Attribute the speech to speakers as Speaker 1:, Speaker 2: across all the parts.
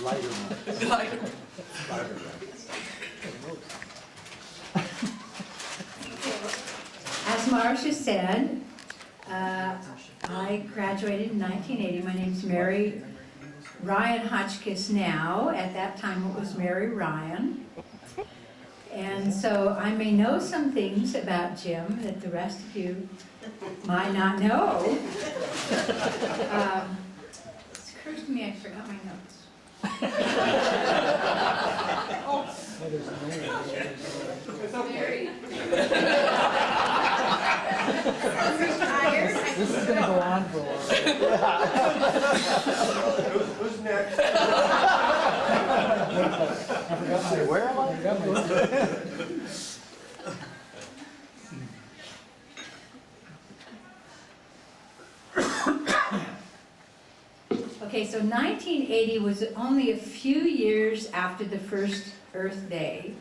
Speaker 1: Lighter ones.
Speaker 2: Lighter.
Speaker 3: As Marcia said, I graduated in 1980. My name's Mary Ryan Hotchkiss now. At that time it was Mary Ryan. And so I may know some things about Jim that the rest of you might not know. It occurs to me I forgot my notes.
Speaker 2: Mary.
Speaker 1: This is going to go on for a while.
Speaker 4: Who's next?
Speaker 1: I forgot my, where am I? I forgot my.
Speaker 3: Okay, so 1980 was only a few years after the first Earth Day.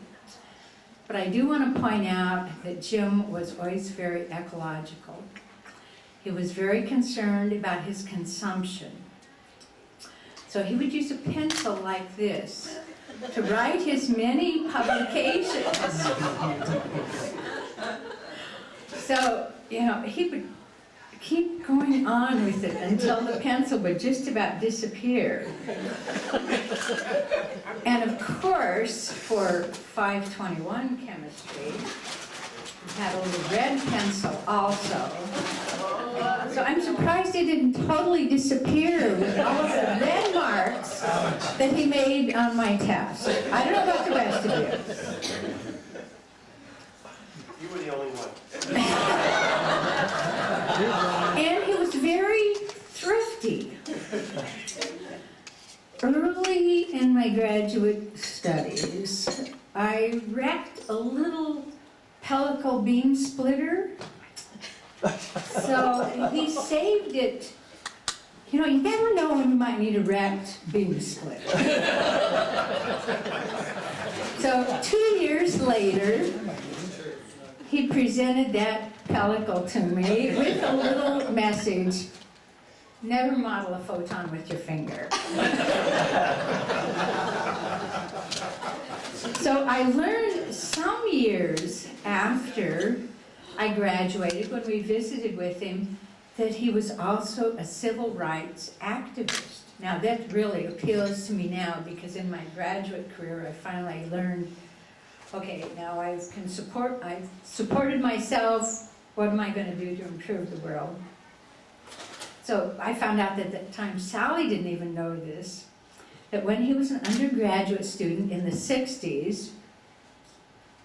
Speaker 3: But I do want to point out that Jim was always very ecological. He was very concerned about his consumption. So he would use a pencil like this to write his many publications. So, you know, he would keep going on with it until the pencil would just about disappear. And of course, for 521 chemistry, he had a little red pencil also. So I'm surprised it didn't totally disappear with all of the red marks that he made on my test. I don't know about the rest of you.
Speaker 4: You were the only one.
Speaker 3: And he was very thrifty. Early in my graduate studies, I wrecked a little pellicle beam splitter. So he saved it. You know, you never know when you might need a wrecked beam splitter. So 2 years later, he presented that pellicle to me with a little message: never model a photon with your finger. So I learned some years after I graduated, when we visited with him, that he was also a civil rights activist. Now that really appeals to me now, because in my graduate career I finally learned, okay, now I've supported myself, what am I going to do to improve the world? So I found out that at the time, Sally didn't even know this, that when he was an undergraduate student in the 60s,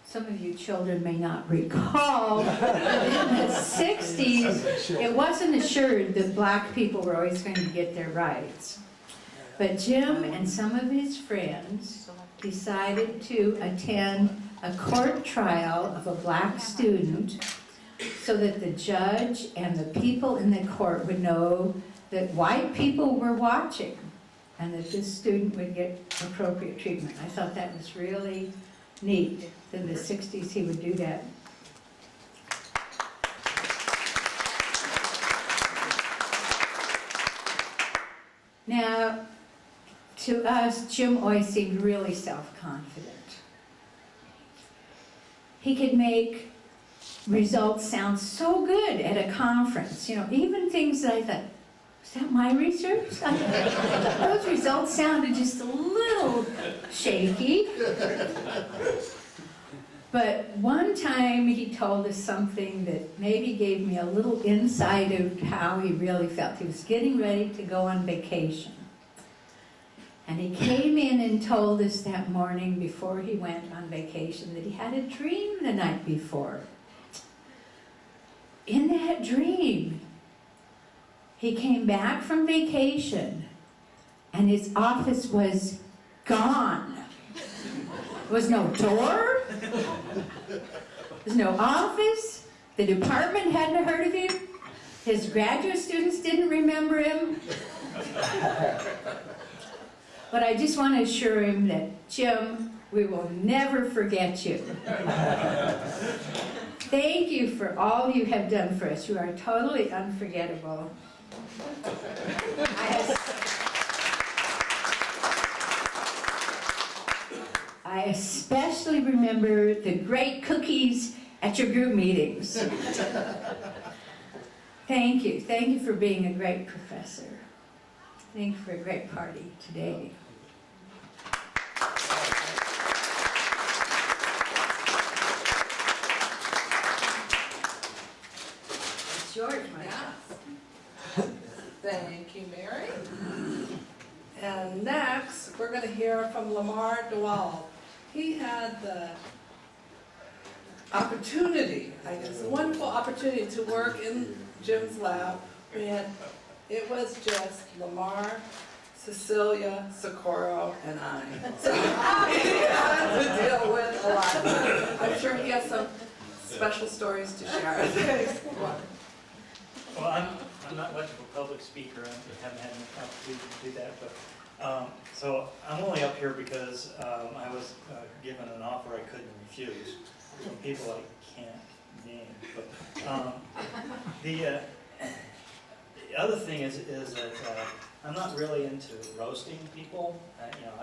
Speaker 3: some of you children may not recall, but in the 60s, it wasn't assured that black people were always going to get their rights. But Jim and some of his friends decided to attend a court trial of a black student so that the judge and the people in the court would know that white people were watching and that this student would get appropriate treatment. I thought that was really neat. In the 60s he would do that. Now, to us, Jim always seemed really self-confident. He could make results sound so good at a conference, you know, even things that I thought, is that my research? Those results sounded just a little shaky. But one time he told us something that maybe gave me a little insight of how he really felt. He was getting ready to go on vacation. And he came in and told us that morning before he went on vacation that he had a dream the night before. In that dream, he came back from vacation and his office was gone. There was no door. There's no office. The department hadn't heard of him. His graduate students didn't remember him. But I just want to assure him that, Jim, we will never forget you. Thank you for all you have done for us. You are totally unforgettable. I especially remember the great cookies at your group meetings. Thank you. Thank you for being a great professor. Thank you for a great party today. It's yours, my child.
Speaker 2: Thank you, Mary. And next, we're going to hear from Lamar Dewald. He had the opportunity, I guess, a wonderful opportunity to work in Jim's lab. It was just Lamar, Cecilia, Socorro, and I. So he had to deal with a lot. I'm sure he has some special stories to share.
Speaker 4: Well, I'm not much of a public speaker. I haven't had an opportunity to do that, but so I'm only up here because I was given an offer I couldn't refuse from people I can't name. But the other thing is that I'm not really into roasting people.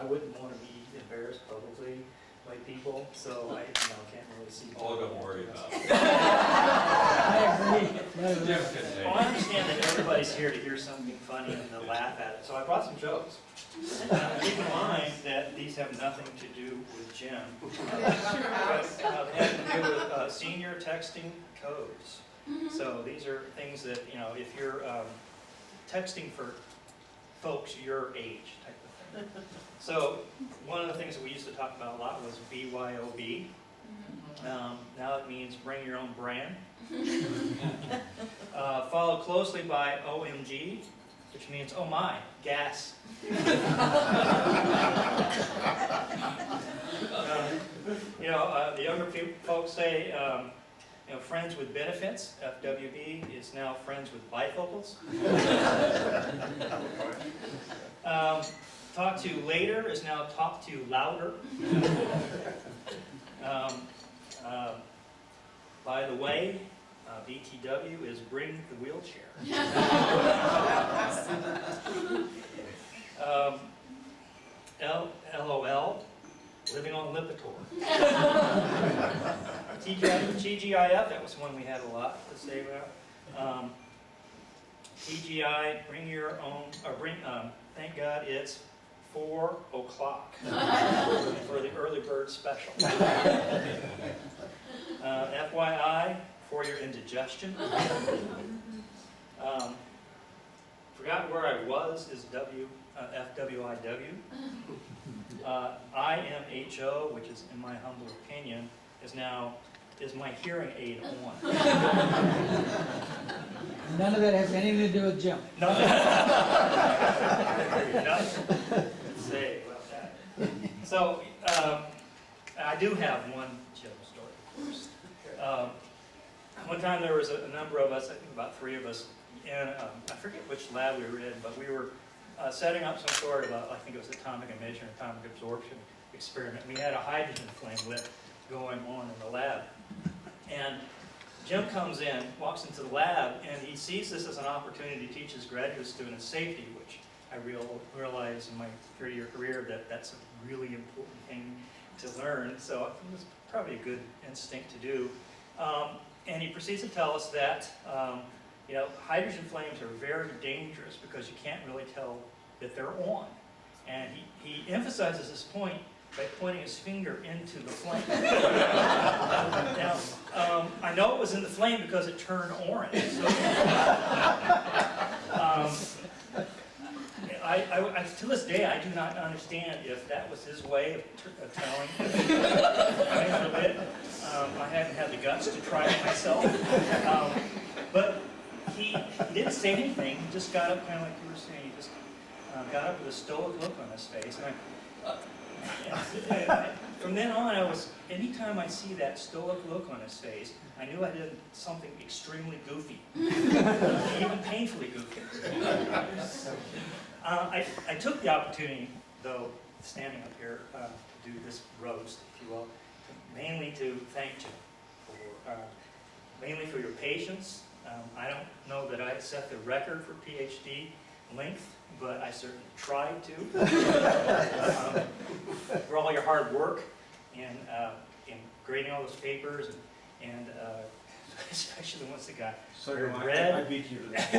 Speaker 4: I wouldn't want to be embarrassed publicly by people, so I can't really see.
Speaker 5: Oh, don't worry about it.
Speaker 1: I agree.
Speaker 4: Well, I understand that everybody's here to hear something funny and to laugh at it, so I brought some jokes. Keep in mind that these have nothing to do with Jim. They have to do with senior texting codes. So these are things that, if you're texting for folks your age type of thing. So one of the things that we used to talk about a lot was BYOB. Now it means bring your own brand. Followed closely by OMG, which means oh my, gas. The younger folks say, friends with benefits, FWB, is now friends with bifocals. Talk to later is now talk to louder. By the way, BTW is bring the wheelchair. LOL, living on Lipitor. TGIF, that was one we had a lot to say about. TGI, bring your own, thank God it's 4 o'clock for the early bird special. FYI, for your indigestion. Forgot where I was is FWIW. IMHO, which is, in my humble opinion, is my hearing aid on.
Speaker 1: None of that has anything to do with Jim.
Speaker 4: Nothing to say about that. So, I do have one Jim story first. One time there was a number of us, I think about 3 of us, and I forget which lab we were in, but we were setting up some sort of I think it was atomic emission, atomic absorption experiment. We had a hydrogen flame lit going on in the lab. And Jim comes in, walks into the lab, and he sees this as an opportunity to teach his graduate students safety, which I realized in my 30-year career that that's a really important thing to learn. So it was probably a good instinct to do. And he proceeds to tell us that hydrogen flames are very dangerous because you can't really tell that they're on. And he emphasizes this point by pointing his finger into the flame. Now, I know it was in the flame because it turned orange. So, to this day, I do not understand if that was his way of telling a bit. I haven't had the guts to try it myself. But he didn't say anything. He just got up, kind of like you were saying. He just got up with a stoic look on his face. And from then on, anytime I see that stoic look on his face, I knew I did something extremely goofy, even painfully goofy. I took the opportunity, though, standing up here to do this roast, if you will, mainly to thank you, mainly for your patience. I don't know that I set the record for PhD length, but I certainly tried to. For all your hard work in grading all those papers, and especially the ones that got
Speaker 1: So
Speaker 4: red.
Speaker 1: I beat you to that.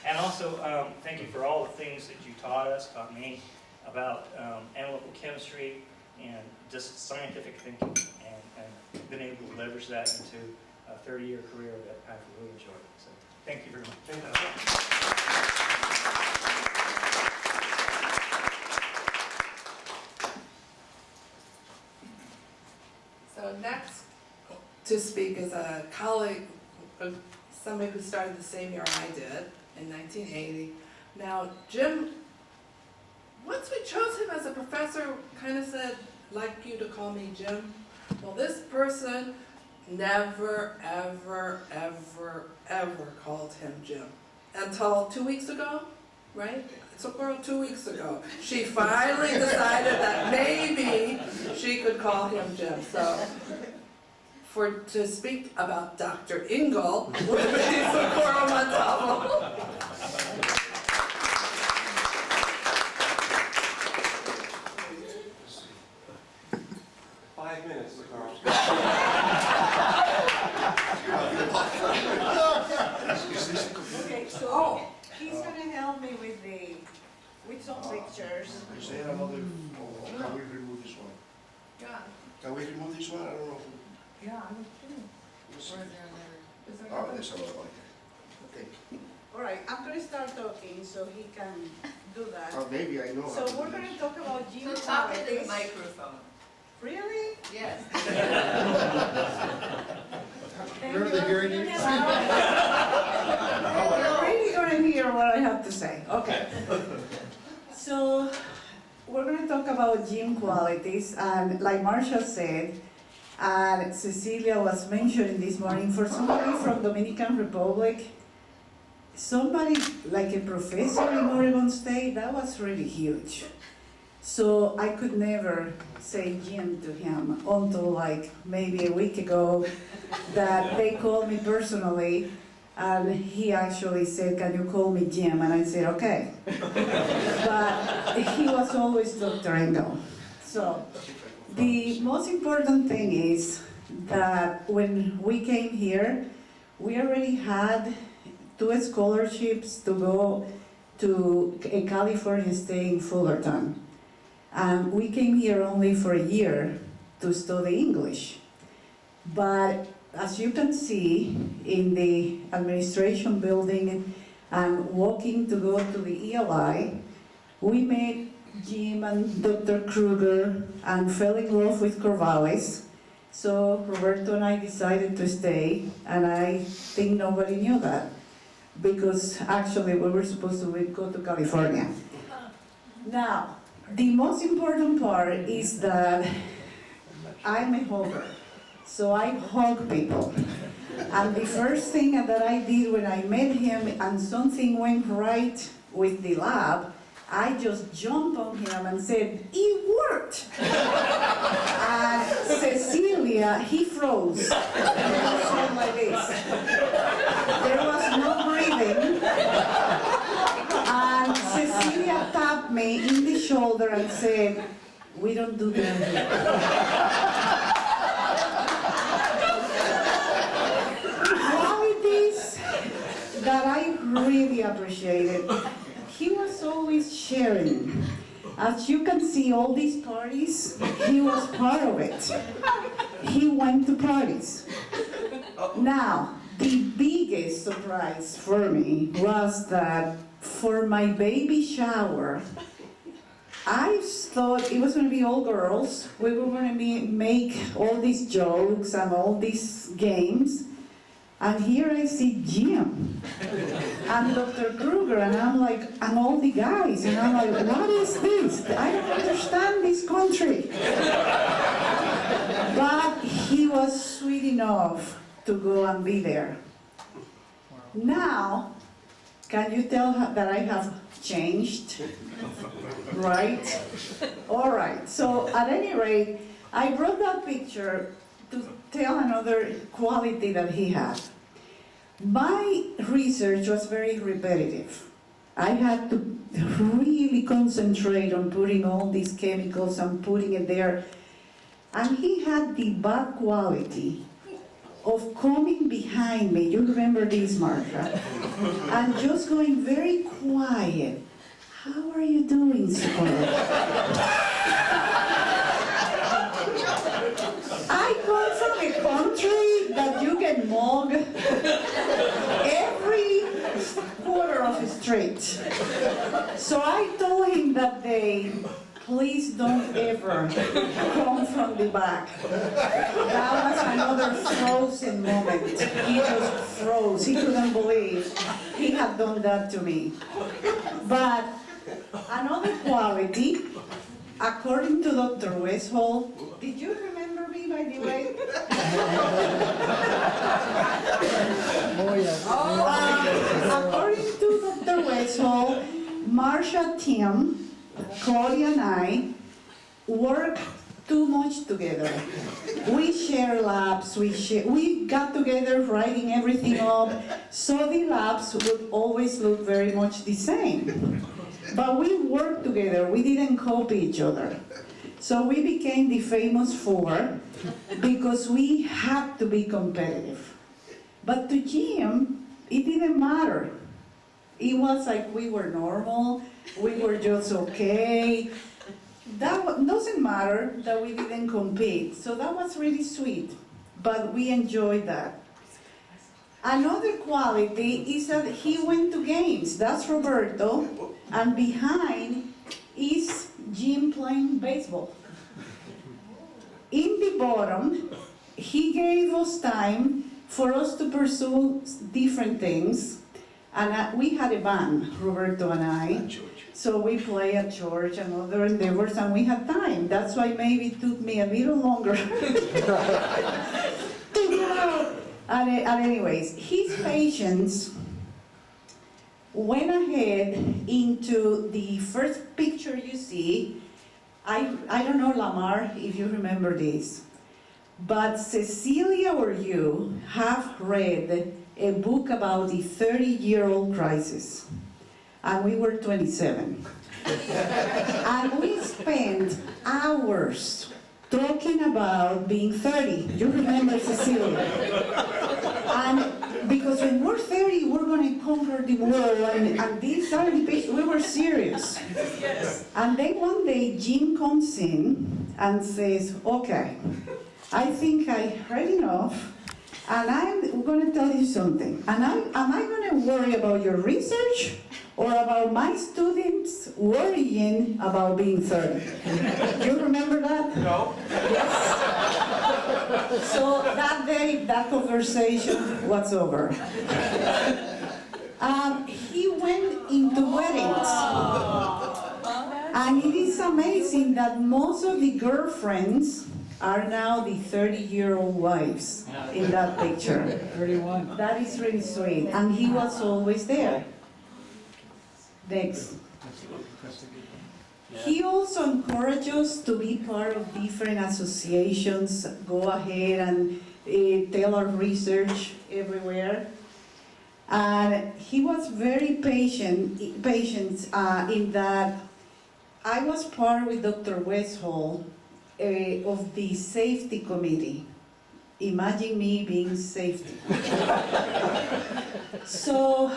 Speaker 4: And also, thank you for all the things that you taught me about analytical chemistry and just scientific thinking, and been able to leverage that into a 30-year career that I've really enjoyed. So thank you very much.
Speaker 2: So next to speak is a colleague, somebody who started the same year I did, in 1980. Now, Jim, once we chose him as a professor, kind of said, like you to call me Jim. Well, this person never, ever, ever, ever called him Jim. Until 2 weeks ago, right? It took her 2 weeks ago. She finally decided that maybe she could call him Jim. So, to speak about Dr. Ingle, would be Socorro Montalvo.
Speaker 5: 5 minutes, Carl.
Speaker 6: Okay, so he's gonna help me with some pictures.
Speaker 5: Is there another, oh, can we remove this one?
Speaker 2: Yeah.
Speaker 5: Can we remove this one? I don't know.
Speaker 6: Yeah.
Speaker 5: Let's see. Oh, there's another one. Okay.
Speaker 6: All right, I'm gonna start talking so he can do that.
Speaker 5: Oh, maybe I know how
Speaker 6: So
Speaker 5: to do
Speaker 6: we're gonna
Speaker 5: this.
Speaker 6: talk about gene
Speaker 7: So talk into the
Speaker 6: qualities.
Speaker 7: microphone.
Speaker 6: Really?
Speaker 7: Yes.
Speaker 1: Remember the hearing aids?
Speaker 6: You're really gonna hear what I have to say. Okay. So we're gonna talk about gene qualities, and like Marcia said, and Cecilia was mentioning this morning, for somebody from Dominican Republic, somebody like a professor in Oregon State, that was really huge. So I could never say Jim to him until like maybe a week ago that they called me personally, and he actually said, "Can you call me Jim?" And I said, "Okay." But he was always Dr. Ingle. So the most important thing is that when we came here, we already had 2 scholarships to go to a California stay in Fullerton. We came here only for a year to study English. But as you can see in the administration building and walking to go to the ELI, we met Jim and Dr. Kruger and fell in love with Corvallis. So Roberto and I decided to stay, and I think nobody knew that, because actually we were supposed to go to California. Now, the most important part is that I'm a hugger, so I hug people. And the first thing that I did when I met him and something went right with the lab, I just jumped on him and said, "It worked!" And Cecilia, he froze. He was like this. There was no breathing. And Cecilia tapped me in the shoulder and said, "We don't do that here." Qualities that I really appreciated. He was always sharing. As you can see, all these parties, he was part of it. He went to parties. Now, the biggest surprise for me was that for my baby shower, I thought it was going to be all girls. We were going to make all these jokes and all these games. And here I see Jim and Dr. Kruger, and I'm like, and all the guys, and I'm like, what is this? I don't understand this country. But he was sweet enough to go and be there. Now, can you tell that I have changed? Right? All right. So at any rate, I brought that picture to tell another quality that he had. My research was very repetitive. I had to really concentrate on putting all these chemicals and putting it there. And he had the bad quality of coming behind me, you remember this, Martha, and just going very quiet. How are you doing, Socorro? I come from a country that you can mug every quarter of a street. So I told him that day, please don't ever come from the back. That was another frozen moment. He just froze. He couldn't believe he had done that to me. But another quality, according to Dr. Westphal, did you remember me, by the way? According to Dr. Westphal, Marsha, Tim, Claudia and I work too much together. We share labs, we got together writing everything up, so the labs would always look very much the same. But we worked together, we didn't copy each other. So we became the famous four because we had to be competitive. But to Jim, it didn't matter. It was like we were normal, we were just okay. Doesn't matter that we didn't compete, so that was really sweet, but we enjoyed that. Another quality is that he went to games, that's Roberto, and behind is Jim playing baseball. In the bottom, he gave us time for us to pursue different things, and we had a band, Roberto and I. So we play at church and other endeavors, and we had time. That's why maybe it took me a little longer to get out. And anyways, his patients went ahead into the first picture you see. I don't know, Lamar, if you remember this, but Cecilia or you have read a book about the 30-year-old crisis. And we were 27. And we spent hours talking about being 30. You remember Cecilia? And because when we're 30, we're going to conquer the world, and these are the pictures, we were serious. Yes. And then one day, Jim comes in and says, okay, I think I heard enough, and I'm going to tell you something. And am I going to worry about your research or about my students worrying about being 30? Do you remember that?
Speaker 1: No.
Speaker 6: Yes. So that day, that conversation was over. He went into weddings. And it is amazing that most of the girlfriends are now the 30-year-old wives in that picture.
Speaker 1: 31.
Speaker 6: That is really sweet. And he was always there. Next. He also encouraged us to be part of different associations, go ahead and tell our research everywhere. And he was very patient in that I was part with Dr. Westphal of the safety committee. Imagine me being safety. So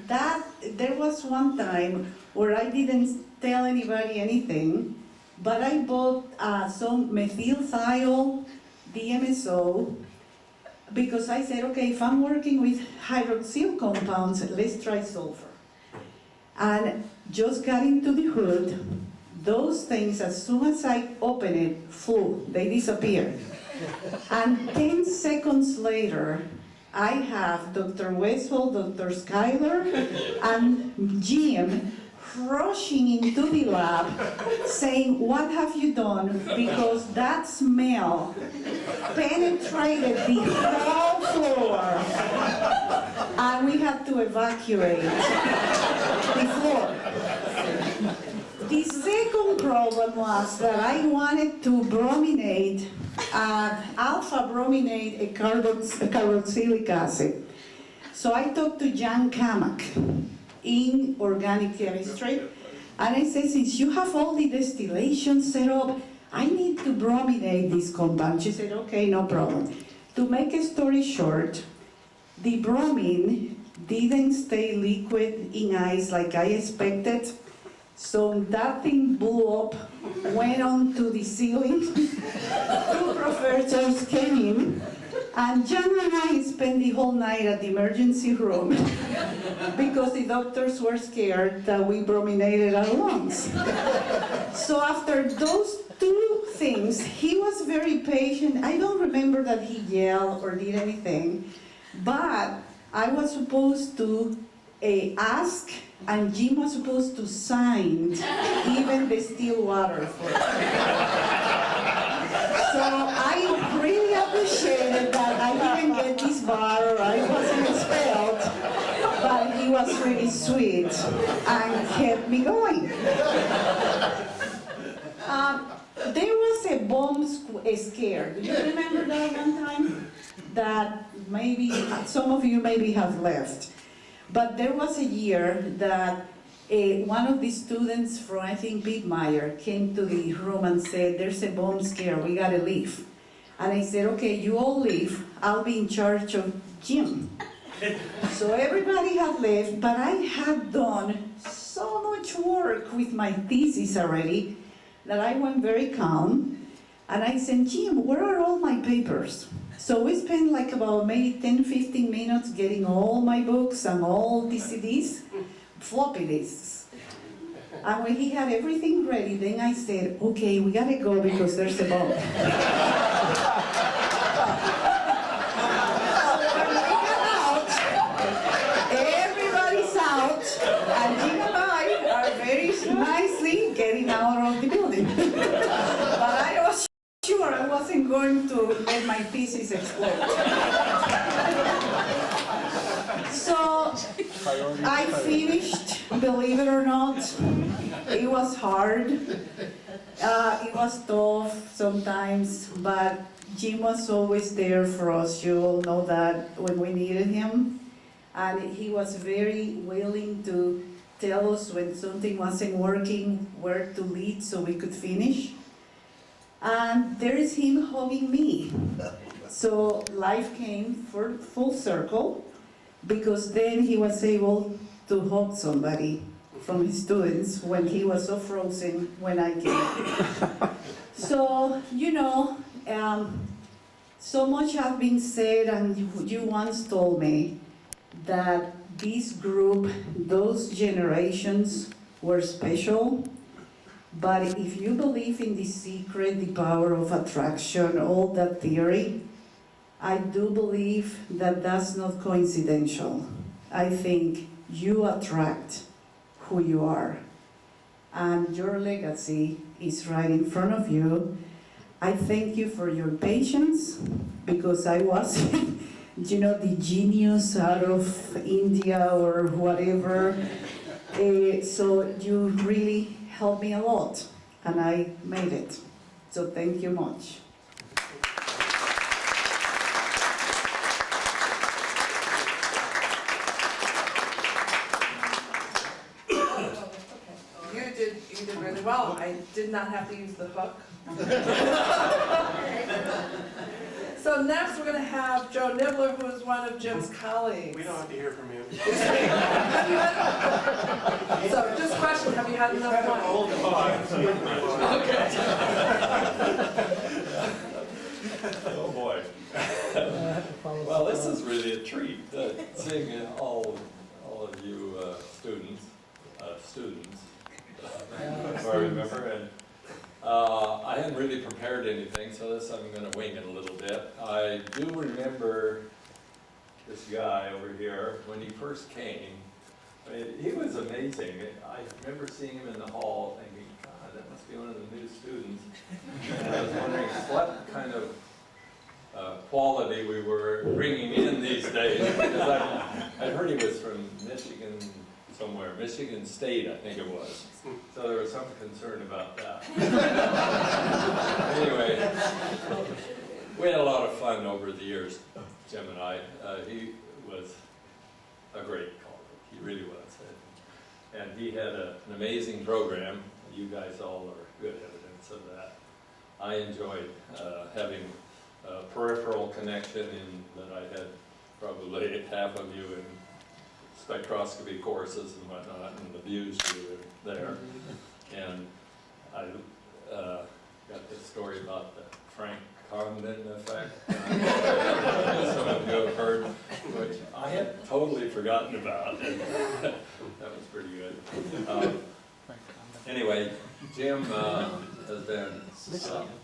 Speaker 6: there was one time where I didn't tell anybody anything, but I bought some methylthiol DMSO because I said, okay, if I'm working with hydroxyl compounds, let's try sulfur. And just got into the hood, those things, as soon as I opened it, flew, they disappeared. And 10 seconds later, I have Dr. Westphal, Dr. Schuyler, and Jim rushing into the lab saying, what have you done? Because that smell penetrated the whole floor. And we had to evacuate the floor. The second problem was that I wanted to brominate, alpha brominate a carboxylic acid. So I talked to Jan Kamak, in organic chemistry. And I said, since you have all the distillation set up, I need to brominate this compound. She said, okay, no problem. To make a story short, the bromine didn't stay liquid in ice like I expected. So that thing blew up, went on to the ceiling. Two professors came in, and John and I spent the whole night at the emergency room because the doctors were scared that we brominated our lungs. So after those two things, he was very patient. I don't remember that he yelled or did anything, but I was supposed to ask, and Jim was supposed to sign even the still water for it. So I really appreciated that I didn't get this bar or I wasn't expelled, but he was really sweet and kept me going. There was a bomb scare. Do you remember that one time? That maybe some of you maybe have left. But there was a year that one of the students from, I think, Big Meyer came to the room and said, there's a bomb scare, we gotta leave. And I said, okay, you all leave, I'll be in charge of Jim. So everybody had left, but I had done so much work with my thesis already that I went very calm. And I said, Jim, where are all my papers? So we spent like about maybe 10, 15 minutes getting all my books and all the CDs, floppy disks. And when he had everything ready, then I said, okay, we gotta go because there's a bomb. Everybody's out, and Jim and I are very nicely getting out of the building. But I was sure I wasn't going to let my thesis explode. So I finished, believe it or not. It was hard. It was tough sometimes, but Jim was always there for us. You all know that when we needed him. And he was very willing to tell us when something wasn't working, where to lead so we could finish. And there is him hugging me. So life came full circle, because then he was able to hug somebody from his students when he was so frozen when I came. So, you know, so much has been said, and you once told me that this group, those generations were special. But if you believe in the secret, the power of attraction, all that theory, I do believe that that's not coincidental. I think you attract who you are. And your legacy is right in front of you. I thank you for your patience, because I wasn't, you know, the genius out of India or whatever. So you really helped me a lot, and I made it. So thank you much.
Speaker 2: You did really well. I did not have to use the hook. So next we're going to have Joe Nibbler, who is one of Jim's colleagues.
Speaker 1: We don't have to hear from you.
Speaker 2: So just question, have you had enough wine? Okay.
Speaker 7: Oh boy. Well, this is really a treat, seeing all of you students, if I remember. And I hadn't really prepared anything, so this I'm going to wing it a little bit. I do remember this guy over here when he first came. I mean, he was amazing. I remember seeing him in the hall thinking, God, that must be one of the new students. And I was wondering what kind of quality we were bringing in these days, because I'd heard he was from Michigan somewhere, Michigan State, I think it was. So there was some concern about that. Anyway, we had a lot of fun over the years, Jim and I. He was a great colleague, he really was. And he had an amazing program. You guys all are good evidence of that. I enjoyed having a peripheral connection in that I had probably half of you in spectroscopy courses and whatnot, and abused you there. And I got this story about the Frank Condon effect. Some of you have heard, which I had totally forgotten about, and that was pretty good. Anyway, Jim has been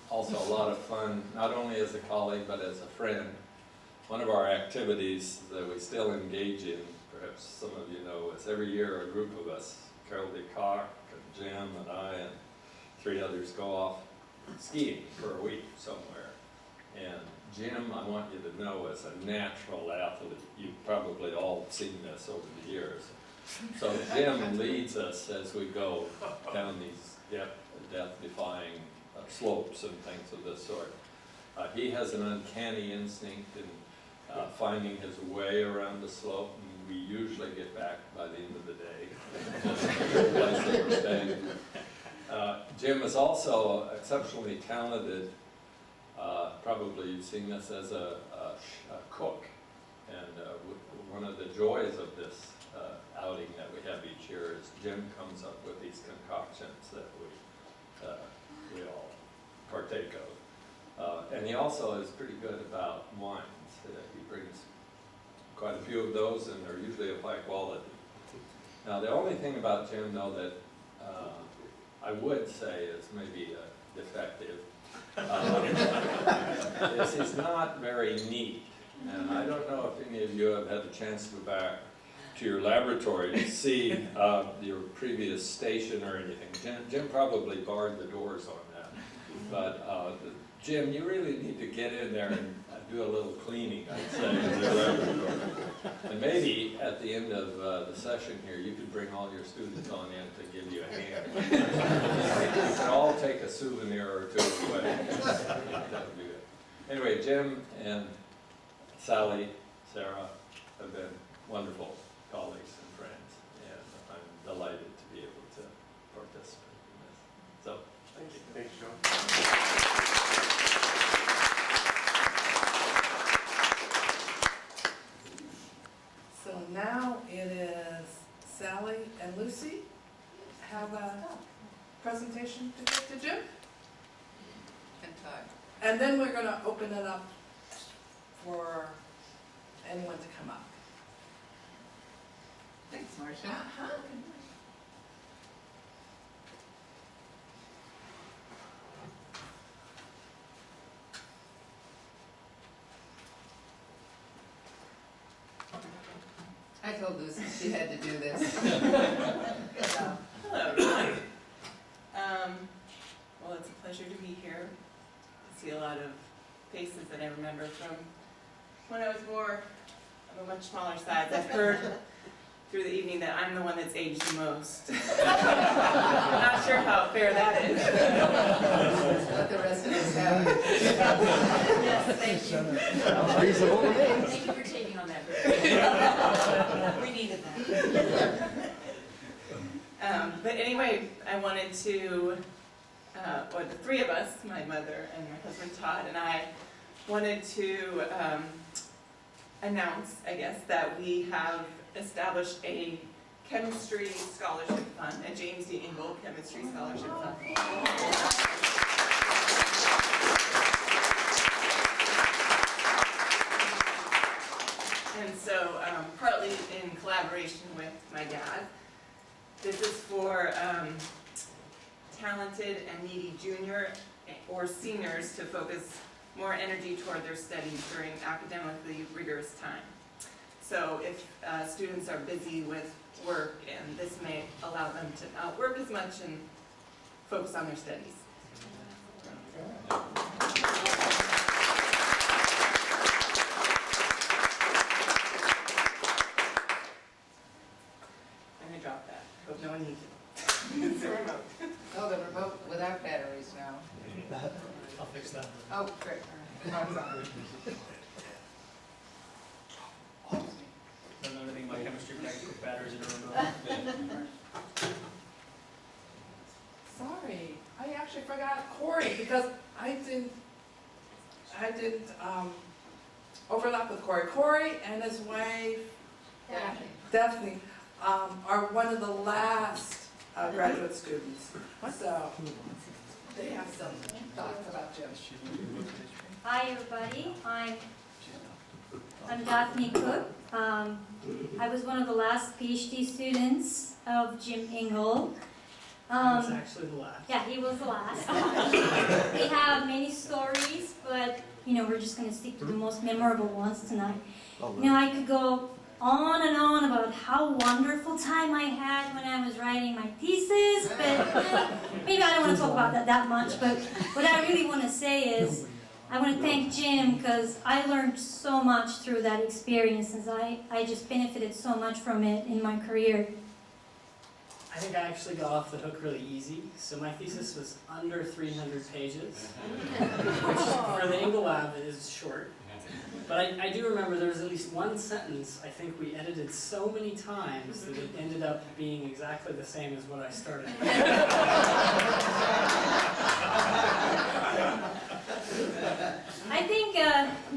Speaker 7: also a lot of fun, not only as a colleague, but as a friend. One of our activities that we still engage in, perhaps some of you know, is every year a group of us, Carol DeCock and Jim and I and 3 others, go off skiing for a week somewhere. And Jim, I want you to know, is a natural athlete. You've probably all seen this over the years. So Jim leads us as we go down these death-defying slopes and things of this sort. He has an uncanny instinct in finding his way around the slope, and we usually get back by the end of the day. Place that we're staying. Jim is also exceptionally talented. Probably you've seen this as a cook, and one of the joys of this outing that we have each year is Jim comes up with these concoctions that we all partake of. And he also is pretty good about wines. He brings quite a few of those, and they're usually of high quality. Now, the only thing about Jim, though, that I would say is maybe defective, is he's not very neat. And I don't know if any of you have had the chance to go back to your laboratory to see your previous station or anything. Jim probably barred the doors on that. But Jim, you really need to get in there and do a little cleaning, I'd say, in your laboratory. And maybe at the end of the session here, you could bring all your students on in to give you a hand. You can all take a souvenir or two away. That would be good. Anyway, Jim and Sally, Sarah, have been wonderful colleagues and friends, and I'm delighted to be able to participate in this. So, thank you.
Speaker 5: Thanks, John.
Speaker 2: So now it is Sally and Lucy have a presentation to give to Jim. And then we're gonna open it up for anyone to come up.
Speaker 3: Thanks, Marcia.
Speaker 8: I told Lucy she had to do this.
Speaker 9: Hello, everyone. Well, it's a pleasure to be here. I see a lot of faces that I remember from when I was more of a much smaller size. I've heard through the evening that I'm the one that's aged the most. I'm not sure how fair that is.
Speaker 8: Let the rest of us have it.
Speaker 9: Yes, thank you.
Speaker 1: Reasonable to me.
Speaker 9: Thank you for taking on that. We needed that. But anyway, I wanted to, or the 3 of us, my mother and my husband Todd and I, wanted to announce, I guess, that we have established a chemistry scholarship fund, a James D. Ingle chemistry scholarship fund. And so, partly in collaboration with my dad, this is for talented and needy junior or seniors to focus more energy toward their studies during academically rigorous time. So if students are busy with work, and this may allow them to not work as much and focus on their studies. I'm gonna drop that. Hope no one needs it. It's a remote.
Speaker 8: Oh, the remote without batteries now.
Speaker 4: I'll fix that.
Speaker 8: Oh, great. I'm sorry.
Speaker 4: Don't know anything about chemistry, batteries in a remote.
Speaker 2: actually forgot Corey, because I didn't overlap with Corey. Corey and his wife, Daphne, are one of the last graduate students. So, they have some thoughts about Jim.
Speaker 10: Hi, everybody. I'm Daphne Cook. I was one of the last PhD students of Jim Ingle.
Speaker 4: That's actually the last.
Speaker 10: Yeah, he was the last. We have many stories, but we're just going to stick to the most memorable ones tonight. I could go on and on about how wonderful time I had when I was writing my thesis, but maybe I don't want to talk about that much. But what I really want to say is, I want to thank Jim because I learned so much through that experience, and I just benefited so much from it in my career.
Speaker 11: I think I actually got off the hook really easy. So my thesis was under 300 pages, which for the Ingle Lab is short. But I do remember there was at least one sentence I think we edited so many times that it ended up being exactly the same as what I started.
Speaker 10: I think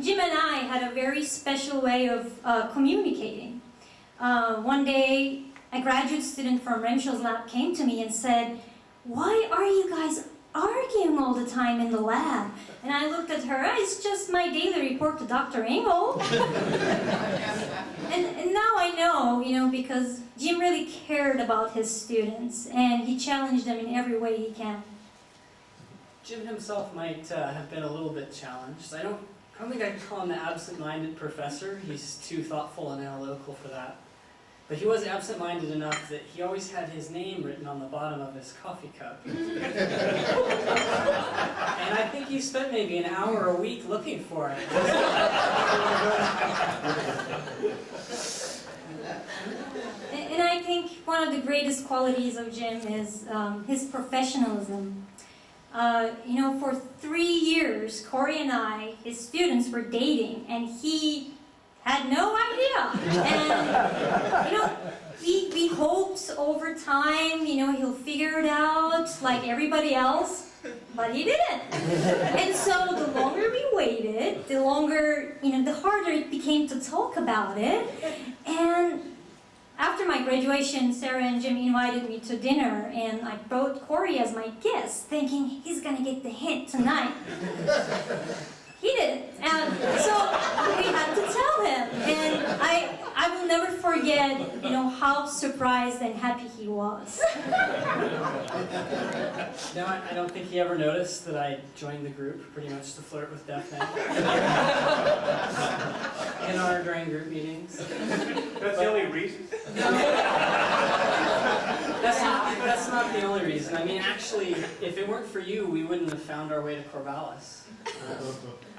Speaker 10: Jim and I had a very special way of communicating. One day, a graduate student from Remschel's lab came to me and said, "Why are you guys arguing all the time in the lab?" And I looked at her, "It's just my daily report to Dr. Ingle." and now I know, because Jim really cared about his students, and he challenged them in every way he can.
Speaker 11: Jim himself might have been a little bit challenged. I don't think I'd call him the absent-minded professor. He's too thoughtful and analytical for that. But he was absent-minded enough that he always had his name written on the bottom of his coffee cup. And I think he spent maybe an hour a week looking for it.
Speaker 10: And I think one of the greatest qualities of Jim is his professionalism. For 3 years, Corey and I, his students, were dating, and he had no idea. And, we hoped over time, he'll figure it out like everybody else, but he didn't. And so the longer we waited, the longer, the harder it became to talk about it. And after my graduation, Sarah and Jim invited me to dinner, and I brought Corey as my guest, thinking he's gonna get the hint tonight. He didn't, and so we had to tell him, and I will never forget, how surprised and happy he was.
Speaker 11: No, I don't think he ever noticed that I joined the group pretty much to flirt with Daphne. In our during group meetings.
Speaker 4: That's the only reason?
Speaker 11: That's not the only reason. I mean, actually, if it weren't for you, we wouldn't have found our way to Corvallis.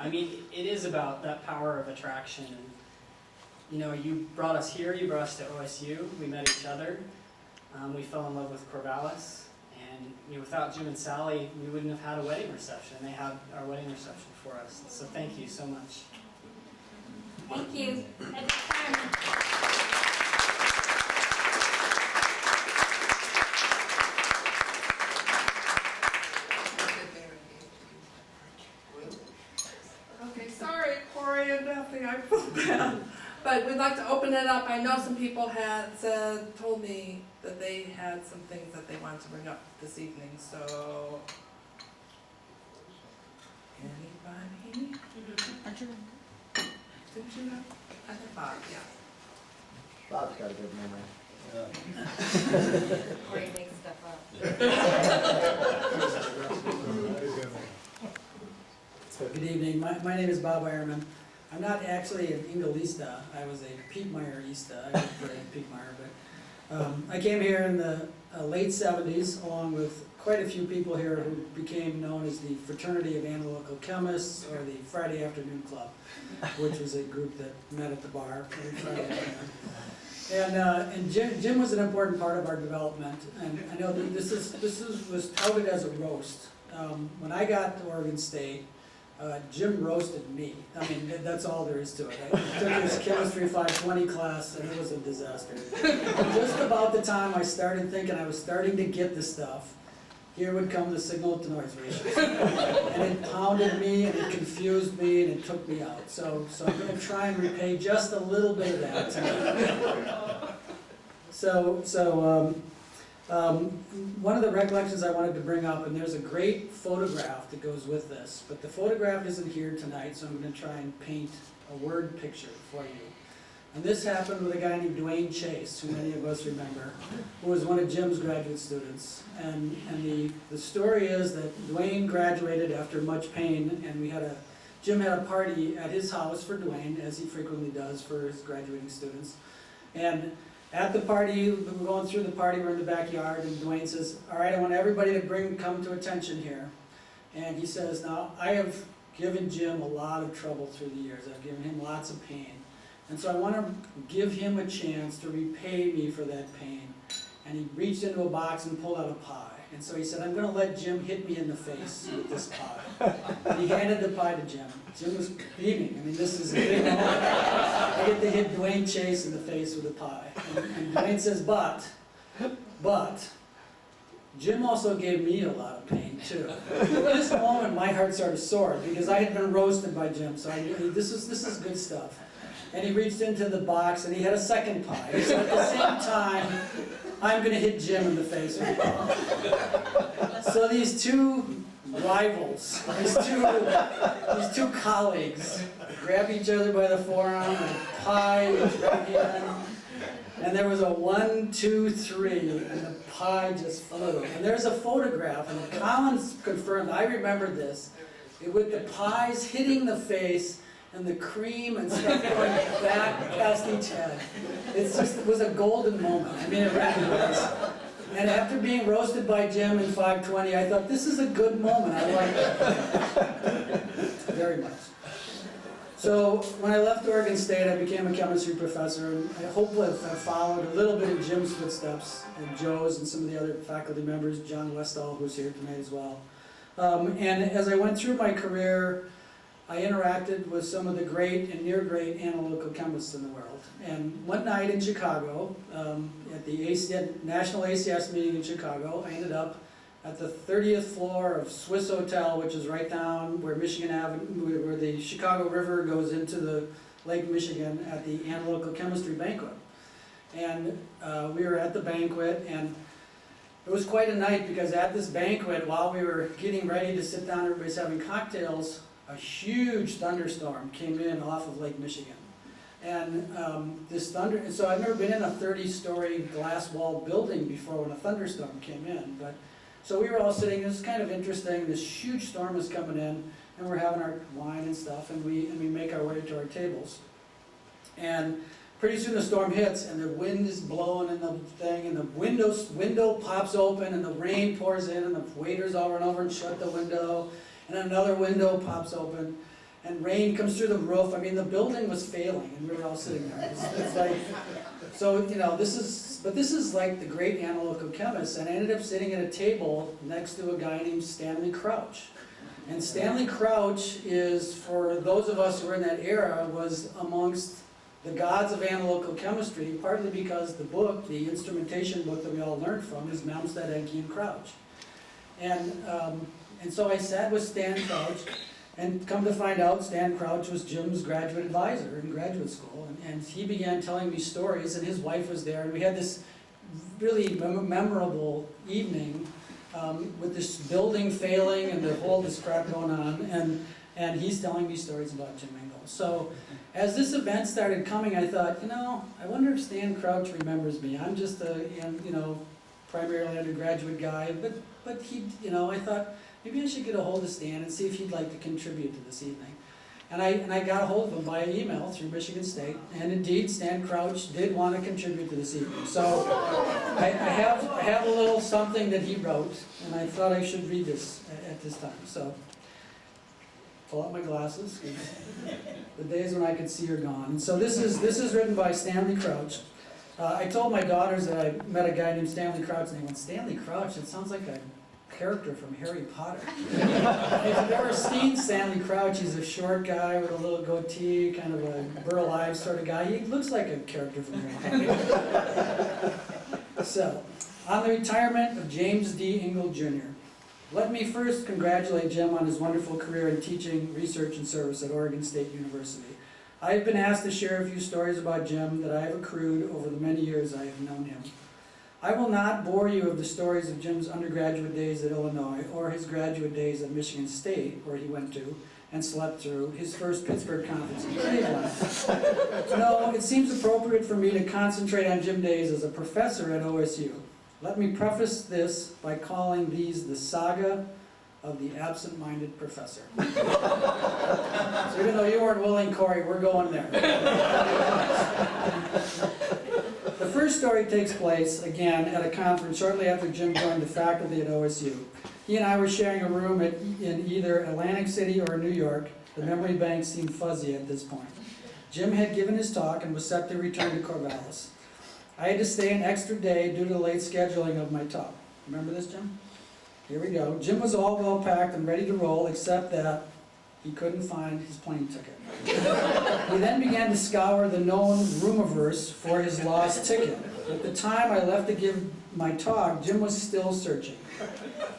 Speaker 11: It is about that power of attraction. And, you brought us here, you brought us to OSU, we met each other, we fell in love with Corvallis, and without Jim and Sally, we wouldn't have had a wedding reception. They had our wedding reception for us. So thank you so much.
Speaker 10: Thank you. Happy retirement.
Speaker 2: Okay, sorry, Corey and Daphne, I feel bad. But we'd like to open it up. I know some people told me that they had some things that they wanted to bring up this evening, so. Anybody?
Speaker 1: Aren't you?
Speaker 2: Didn't you know? I think Bob, yeah.
Speaker 1: Bob's got a good memory.
Speaker 8: Or you make stuff up.
Speaker 12: Good evening. My name is Bob Eierman. I'm not actually an Ingleista. I was a Pietmeierista. I worked for Pietmeier, but I came here in the late 70s along with quite a few people here who became known as the Fraternity of Analytical Chemists, or the Friday Afternoon Club, which was a group that met at the bar every Friday afternoon. And Jim was an important part of our development, and I know that this was touted as a roast. When I got to Oregon State, Jim roasted me. I mean, that's all there is to it. I took his Chemistry 520 class, and it was a disaster. Just about the time I started thinking I was starting to get the stuff, here would come the signal to noise ratio. And it pounded me, and it confused me, and it took me out. So I'm gonna try and repay just a little bit of that tonight. One of the recollections I wanted to bring up, and there's a great photograph that goes with this, but the photograph isn't here tonight, so I'm gonna try and paint a word picture for you. And this happened with a guy named Dwayne Chase, who many of us remember, who was one of Jim's graduate students. And the story is that Dwayne graduated after much pain, and Jim had a party at his house for Dwayne, as he frequently does for his graduating students. And at the party, we're going through the party, we're in the backyard, and Dwayne says, all right, I want everybody to come to attention here. And he says, now, I have given Jim a lot of trouble through the years. I've given him lots of pain. And so I want to give him a chance to repay me for that pain. And he reached into a box and pulled out a pie. And so he said, I'm going to let Jim hit me in the face with this pie. And he handed the pie to Jim. Jim was beaming. I mean, this is a big moment. I get to hit Dwayne Chase in the face with a pie. And Dwayne says, but, Jim also gave me a lot of pain, too. At this moment, my heart started sore because I had been roasted by Jim. So I knew this is good stuff. And he reached into the box and he had a second pie. So at the same time, I'm going to hit Jim in the face with a pie. So these two rivals, these two colleagues, grab each other by the forearm, and a pie was right here. And there was a 1, 2, 3, and the pie just flew. And there's a photograph, and Collins confirmed, I remember this, with the pies hitting the face, and the cream and stuff going back past each head. It was a golden moment. I mean, it really was. And after being roasted by Jim in 520, I thought, this is a good moment. I like it very much. So when I left Oregon State, I became a chemistry professor, and I hopefully have followed a little bit in Jim's footsteps, and Joe's and some of the other faculty members, John Westall, who's here tonight as well. And as I went through my career, I interacted with some of the great and near great analytical chemists in the world. And one night in Chicago, at the National ACS meeting in Chicago, I ended up at the 30th floor of Swiss Hotel, which is right down where Michigan Avenue, where the Chicago River goes into the Lake Michigan, at the analytical chemistry banquet. And we were at the banquet, and it was quite a night because at this banquet, while we were getting ready to sit down, everybody's having cocktails, a huge thunderstorm came in off of Lake Michigan. And so I've never been in a 30-story glass wall building before when a thunderstorm came in. So we were all sitting, this is kind of interesting, this huge storm is coming in, and we're having our wine and stuff, and we make our way to our tables. And pretty soon the storm hits, and the wind is blowing in the thing, and the window pops open, and the rain pours in, and the waiters all run over and shut the window. And another window pops open, and rain comes through the roof. I mean, the building was failing, and we were all sitting there. It's like, so, this is like the great analytical chemist, and I ended up sitting at a table next to a guy named Stanley Crouch. And Stanley Crouch is, for those of us who were in that era, was amongst the gods of analytical chemistry, partly because the book, the instrumentation book that we all learned from, is Malmsted, Encke, and Crouch. And so I sat with Stan Crouch, and come to find out, Stan Crouch was Jim's graduate advisor in graduate school, and he began telling me stories, and his wife was there, and we had this really memorable evening with this building failing and this crap going on, and he's telling me stories about Jim Ingle. So as this event started coming, I thought, I wonder if Stan Crouch remembers me. I'm just a, primarily undergraduate guy, but he, I thought, maybe I should get a hold of Stan and see if he'd like to contribute to this evening. And I got a hold of him by email through Michigan State, and indeed Stan Crouch did want to contribute to this evening. So I have a little something that he wrote, and I thought I should read this at this time. So pull out my glasses, 'cause the days when I could see are gone. And so this is written by Stanley Crouch. I told my daughters that I met a guy named Stanley Crouch, and they went, Stanley Crouch? It sounds like a character from Harry Potter. If you've ever seen Stanley Crouch, he's a short guy with a little goatee, kind of a Burl Ives sort of guy. He looks like a character from Harry Potter. So, on the retirement of James D. Ingle Jr., Let me first congratulate Jim on his wonderful career in teaching, research, and service at Oregon State University. I have been asked to share a few stories about Jim that I have accrued over the many years I have known him. I will not bore you with the stories of Jim's undergraduate days at Illinois or his graduate days at Michigan State, where he went to and slept through his first Pittsburgh conference in Cleveland. No, it seems appropriate for me to concentrate on Jim days as a professor at OSU. Let me preface this by calling these the saga of the absent-minded professor. So even though you weren't willing, Corey, we're going there. The first story takes place, again, at a conference shortly after Jim joined the faculty at OSU. He and I were sharing a room in either Atlantic City or New York. The memory banks seemed fuzzy at this point. Jim had given his talk and was set to return to Corvallis. I had to stay an extra day due to the late scheduling of my talk. Remember this, Jim? Here we go. Jim was all well packed and ready to roll, except that he couldn't find his plane ticket. He then began to scour the known Roomiverse for his lost ticket. At the time I left to give my talk, Jim was still searching.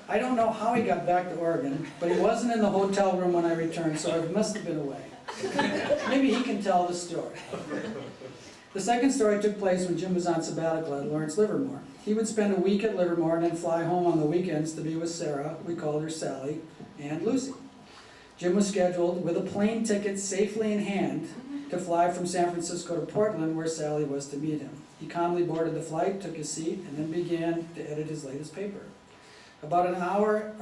Speaker 12: I don't know how he got back to Oregon, but he wasn't in the hotel room when I returned, so I must have been away. Maybe he can tell the story. The second story took place when Jim was on sabbatical at Lawrence Livermore. He would spend a week at Livermore and then fly home on the weekends to be with Sarah, we called her Sally, and Lucy. Jim was scheduled with a plane ticket safely in hand to fly from San Francisco to Portland, where Sally was to meet him. He calmly boarded the flight, took his seat, and then began to edit his latest paper. About an hour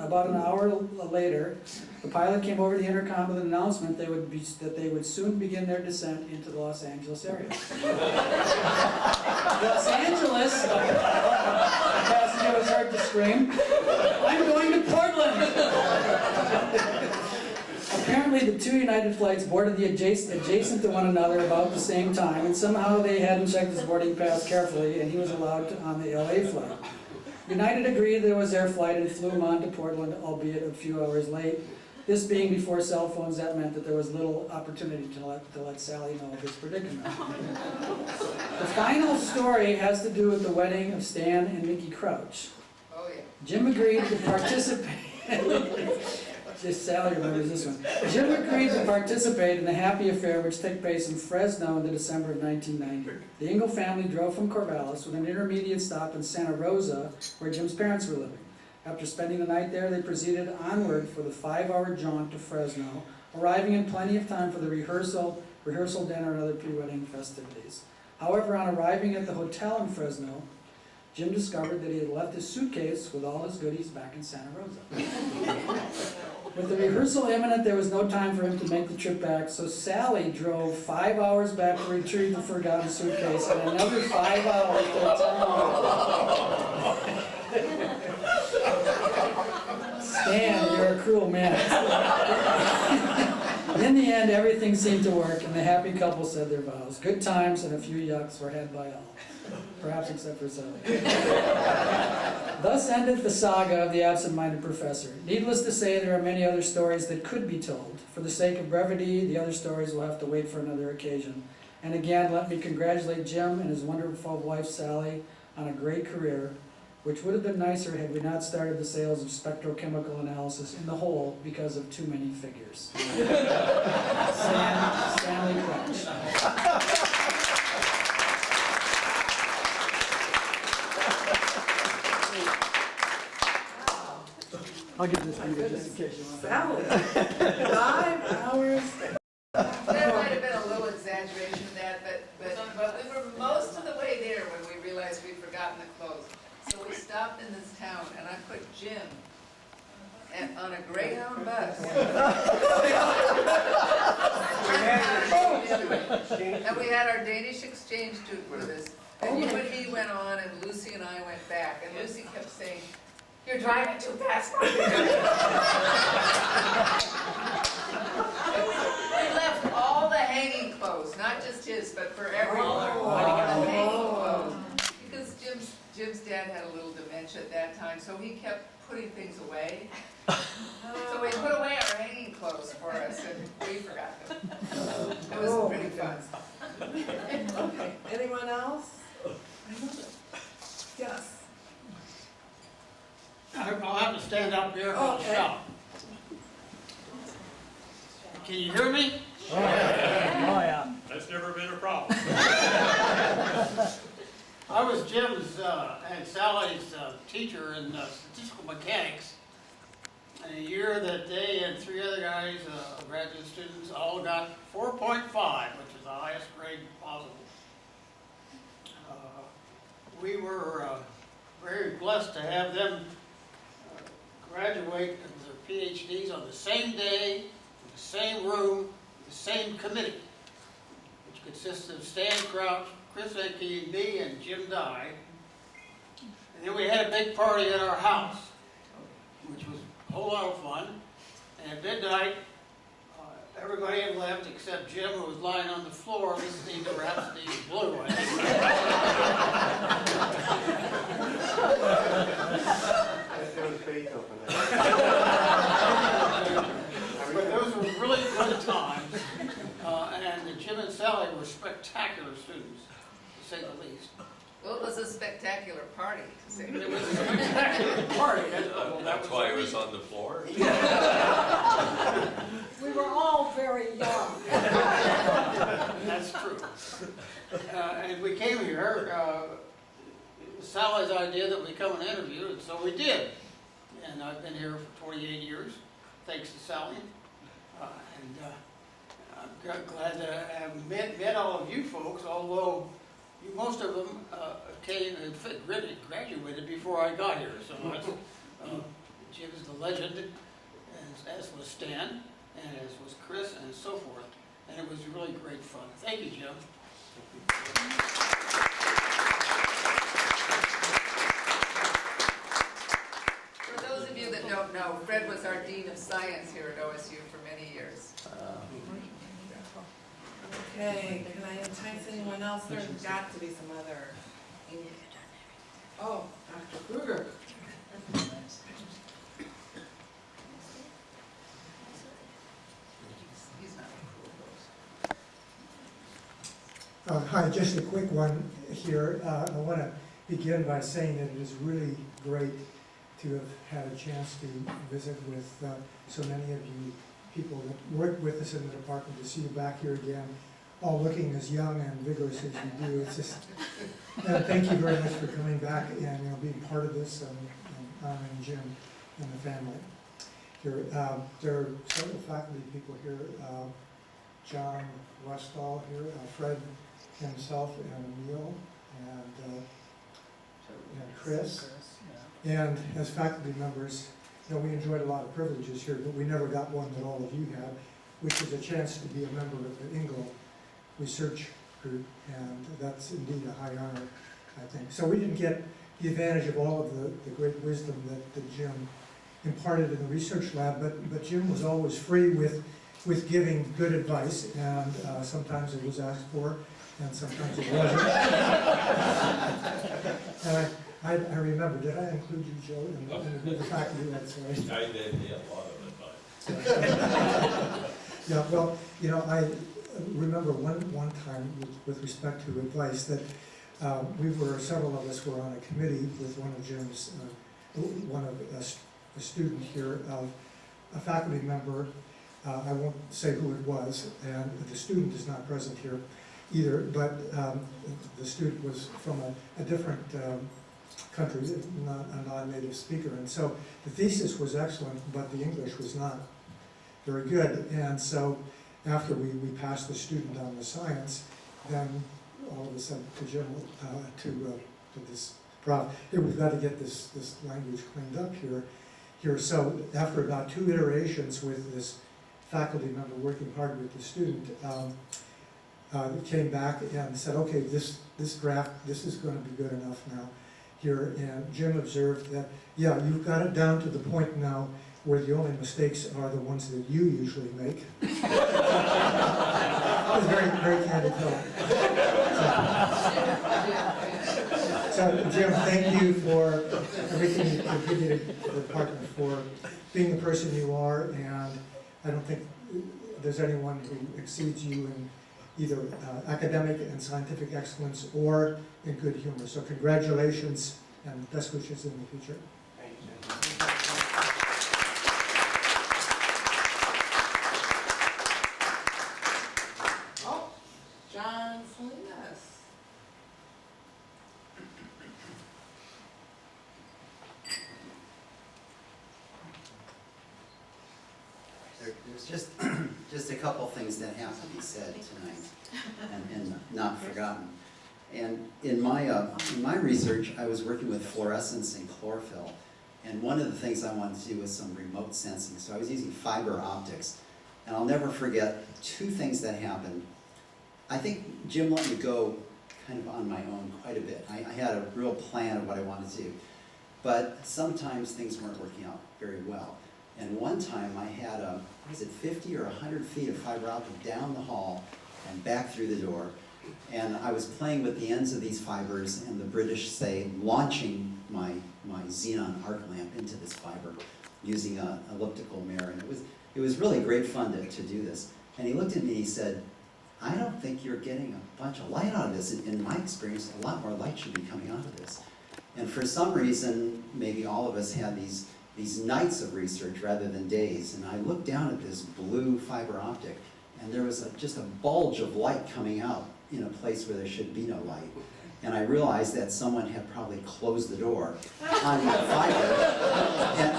Speaker 12: later, the pilot came over the intercom with an announcement that they would soon begin their descent into the Los Angeles area. Los Angeles, the passenger was heard to scream, "I'm going to Portland!" Apparently the two United flights boarded adjacent to one another about the same time, and somehow they hadn't checked his boarding pass carefully, and he was allowed on the LA flight. United agreed that it was their flight and flew him on to Portland, albeit a few hours late. This being before cell phones, that meant that there was little opportunity to let Sally know of his predicament. The final story has to do with the wedding of Stan and Mickey Crouch.
Speaker 8: Oh, yeah.
Speaker 12: Jim agreed to participate. Just Sally remembers this one. Jim agreed to participate in the happy affair which took place in Fresno in December of 1990. The Ingle family drove from Corvallis with an intermediate stop in Santa Rosa, where Jim's parents were living. After spending the night there, they proceeded onward for the 5-hour jaunt to Fresno, arriving in plenty of time for the rehearsal dinner, and other pre-wedding festivities. However, on arriving at the hotel in Fresno, Jim discovered that he had left his suitcase with all his goodies back in Santa Rosa. With the rehearsal imminent, there was no time for him to make the trip back, so Sally drove 5 hours back to retrieve the forgotten suitcase, and another 5 hours to Stan, you're a cruel man. In the end, everything seemed to work, and the happy couple said their vows. Good times and a few yucks were had by all. Perhaps except for Sally. Thus ended the saga of the absent-minded professor. Needless to say, there are many other stories that could be told. For the sake of brevity, the other stories will have to wait for another occasion. And again, let me congratulate Jim and his wonderful wife, Sally, on a great career, which would have been nicer had we not started the sales of spectrochemical analysis in the hole because of too many figures. Stanley Crouch.
Speaker 1: I'll give this to you just in case you want.
Speaker 2: Sally, 5 hours.
Speaker 8: There might have been a little exaggeration of that, but we were most of the way there when we realized we'd forgotten the clothes. So we stopped in this town, and I put Jim on a Greyhound bus. And we had our Danish exchange student with us. And you and he went on, and Lucy and I went back. And Lucy kept saying, "You're driving too fast." We left all the hanging clothes, not just his, but for everyone. The hanging clothes. Because Jim's dad had a little dementia at that time, so he kept putting things away. So he put away our hanging clothes for us, and we forgot them. It was pretty fun.
Speaker 2: Okay, anyone else? Yes.
Speaker 13: I'll have to stand up up here and
Speaker 2: Okay.
Speaker 13: shout. Can you hear me?
Speaker 11: Oh, yeah.
Speaker 4: That's never been a problem.
Speaker 13: I was Jim's and Sally's teacher in statistical mechanics. And the year that they and three other guys, graduate students, all got 4.5, which is the highest grade possible. We were very blessed to have them graduate with their PhDs on the same day, in the same room, the same committee, which consisted of Stan Crouch, Chris Enke, me, and Jim Dye. And then we had a big party at our house, which was a whole lot of fun. And at midnight, everybody had left except Jim, who was lying on the floor listening to Rhapsody in Blue.
Speaker 1: It was Beethoven.
Speaker 13: But those were really good times. And Jim and Sally were spectacular students, to say the least.
Speaker 8: Well, it was a spectacular party, to say the
Speaker 13: It was
Speaker 8: least.
Speaker 13: a spectacular party.
Speaker 7: That's why it was on the floor?
Speaker 14: We were all very young.
Speaker 13: That's true. And we came here, it was Sally's idea that we come and interview, and so we did. And I've been here for 28 years, thanks to Sally. I'm glad to have met all of you folks, although most of them came and graduated before I got here. So Jim's the legend, as was Stan, and as was Chris, and so forth. And it was really great fun. Thank you, Jim.
Speaker 8: For those of you that don't know, Fred was our Dean of Science here at OSU for many years.
Speaker 2: Okay, can I entice anyone else? There's got to be some other. Oh, Dr. Kruger.
Speaker 8: He's not
Speaker 15: Hi, just a quick one here. I want to begin by saying that it is really great to have had a chance to visit with so many of you people that work with us in the department, to see you back here again, all looking as young and vigorous as you do. It's just, thank you very much for coming back and being part of this and honoring Jim and the family. Here, there are several faculty people here. John Westall here, Fred himself, and Neil, and Chris. And as faculty members, we enjoyed a lot of privileges here, but we never got one that all of you had, which is a chance to be a member of the Ingle research group, and that's indeed a high honor, I think. So we didn't get the advantage of all of the great wisdom that Jim imparted in the research lab, but Jim was always free with giving good advice, and sometimes it was asked for, and sometimes it wasn't. And I remember, did I include you, Joe, in the group of faculty? That's right.
Speaker 7: I did get a lot of advice.
Speaker 15: Yeah, well, I remember one time with respect to advice that several of us were on a committee with one of Jim's, a student here, of a faculty member. I won't say who it was, and the student is not present here either, but the student was from a different country, not a non-native speaker, and so the thesis was excellent, but the English was not very good. And so after we passed the student on the science, then all of a sudden to Jim, to this prof, hey, we've got to get this language cleaned up here. So after about 2 iterations with this faculty member working hard with the student, came back and said, okay, this draft, this is going to be good enough now here. And Jim observed that, yeah, you've got it down to the point now where the only mistakes are the ones that you usually make. It was very, very candid fellow. So Jim, thank you for everything you contributed to the department, for being the person you are, and I don't think there's anyone who exceeds you in either academic and scientific excellence or in good humor. So congratulations and best wishes in the future.
Speaker 1: Thank you.
Speaker 2: Salinas.
Speaker 16: There's just a couple things that have to be said tonight and not forgotten. And in my research, I was working with fluorescence and chlorophyll. And one of the things I wanted to do was some remote sensing. So I was using fiber optics. And I'll never forget two things that happened. I think Jim let me go kind of on my own quite a bit. I had a real plan of what I wanted to do. But sometimes things weren't working out very well. And one time I had was it 50 or 100 feet of fiber optic down the hall and back through the door. And I was playing with the ends of these fibers, and the British say launching my xenon arc lamp into this fiber using an elliptical mirror. And it was really great fun to do this. And he looked at me and he said, I don't think you're getting a bunch of light out of this. In my experience, a lot more light should be coming out of this. And for some reason, maybe all of us had these nights of research rather than days. And I looked down at this blue fiber optic, and there was just a bulge of light coming out in a place where there should be no light. And I realized that someone had probably closed the door on that fiber.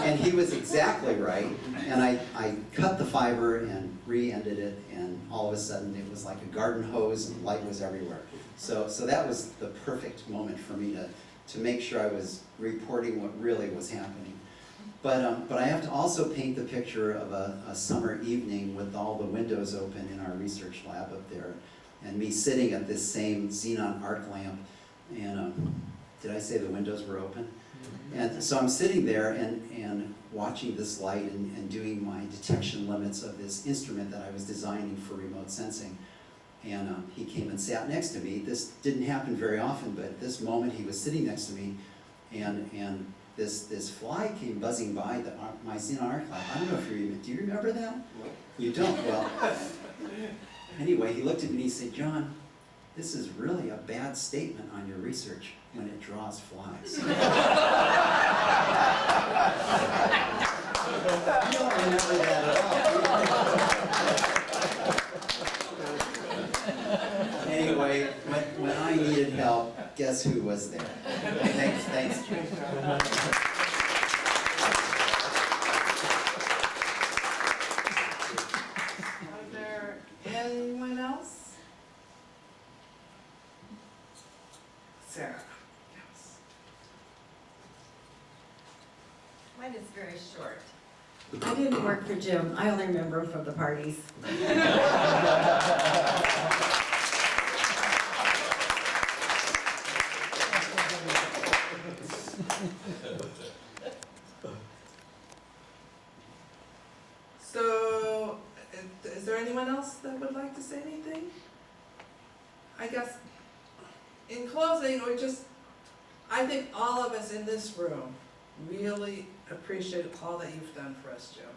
Speaker 16: And he was exactly right. And I cut the fiber and re-ended it, and all of a sudden it was like a garden hose and light was everywhere. So that was the perfect moment for me to make sure I was reporting what really was happening. But I have to also paint the picture of a summer evening with all the windows open in our research lab up there, and me sitting at this same xenon arc lamp, and did I say the windows were open? And so I'm sitting there and watching this light and doing my detection limits of this instrument that I was designing for remote sensing. And he came and sat next to me. This didn't happen very often, but at this moment he was sitting next to me, and this fly came buzzing by my xenon arc lamp. I don't know if do you remember that? You don't? Well, anyway, he looked at me and he said, John, this is really a bad statement on your research when it draws flies. You don't remember that at all. Anyway, when I needed help, guess who was there? Thanks, Jim.
Speaker 2: Are there anyone else? Sarah. Yes.
Speaker 17: Mine is very short.
Speaker 14: I didn't work for Jim, I only remember him from the parties.
Speaker 2: So, is there anyone else that would like to say anything? I guess, in closing, I think all of us in this room really appreciate all that you've done for us, Jim.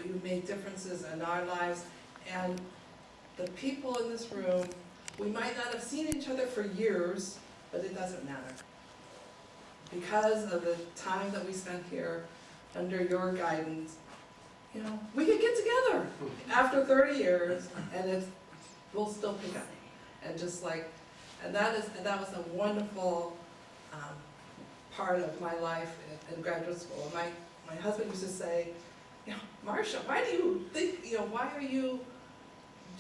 Speaker 2: You've made differences in our lives, and the people in this room, we might not have seen each other for years, but it doesn't matter. Because of the time that we spent here, under your guidance, we could get together after 30 years, and we'll still pick up. And that was a wonderful part of my life in graduate school. My husband used to say, Marcia, why do you think, do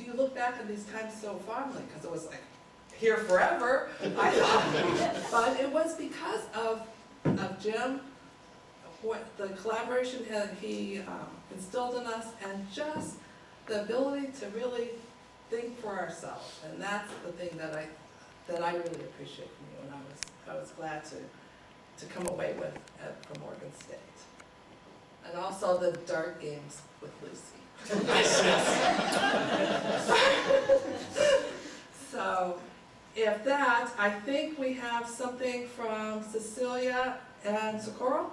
Speaker 2: you look back on these times so fondly? Because it was like, here forever, I thought. But it was because of Jim, what the collaboration he instilled in us, and just the ability to really think for ourselves. And that's the thing that I really appreciate from you, and I was glad to come away with from Morgan State. And also the dart games with Lucy. So, if that, I think we have something from Cecilia and Socorro.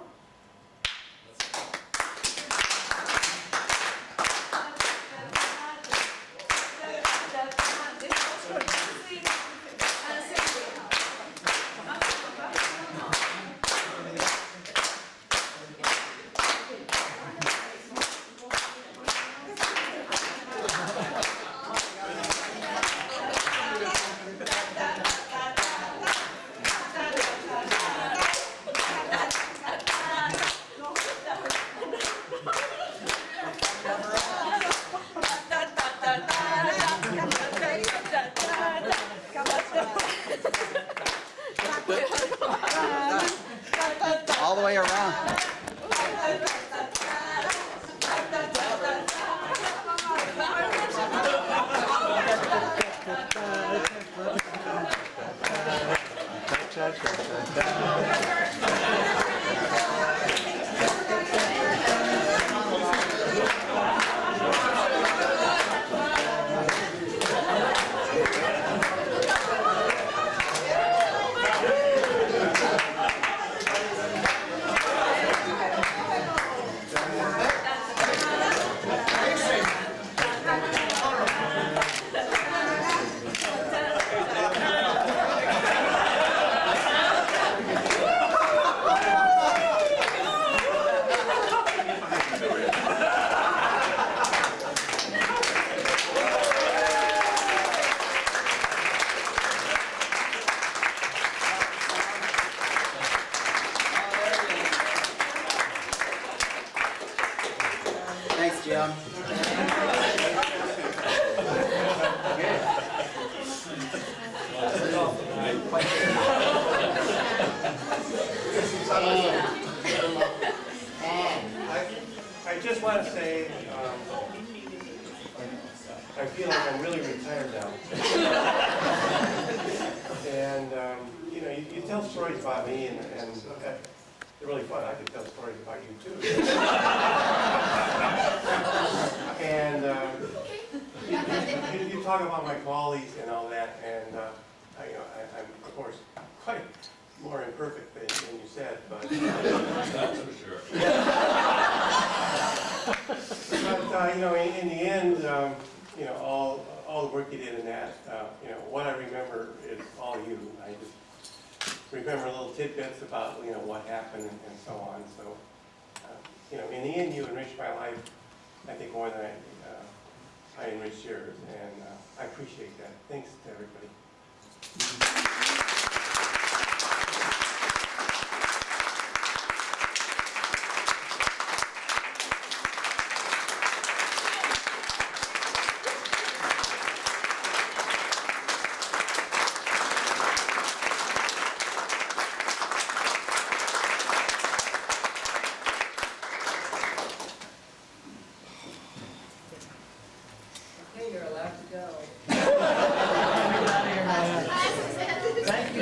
Speaker 16: Thanks, Jim.
Speaker 1: I just want to say, I feel like I'm really retired now. And, you know, you tell stories about me, and they're really fun. I could tell stories about you, too. And you talk about my qualities and all that, and, I'm, of course, quite more imperfect than you said, but...
Speaker 7: That's for sure.
Speaker 1: But, you know, in the end, you know, all the work you did in that, you know, what I remember is all you. I just remember little tidbits about, you know, what happened and so on. So, you know, in the end, you enriched my life, I think, more than I enriched yours, and I appreciate that. Thanks to everybody.
Speaker 8: Okay, you're allowed to go.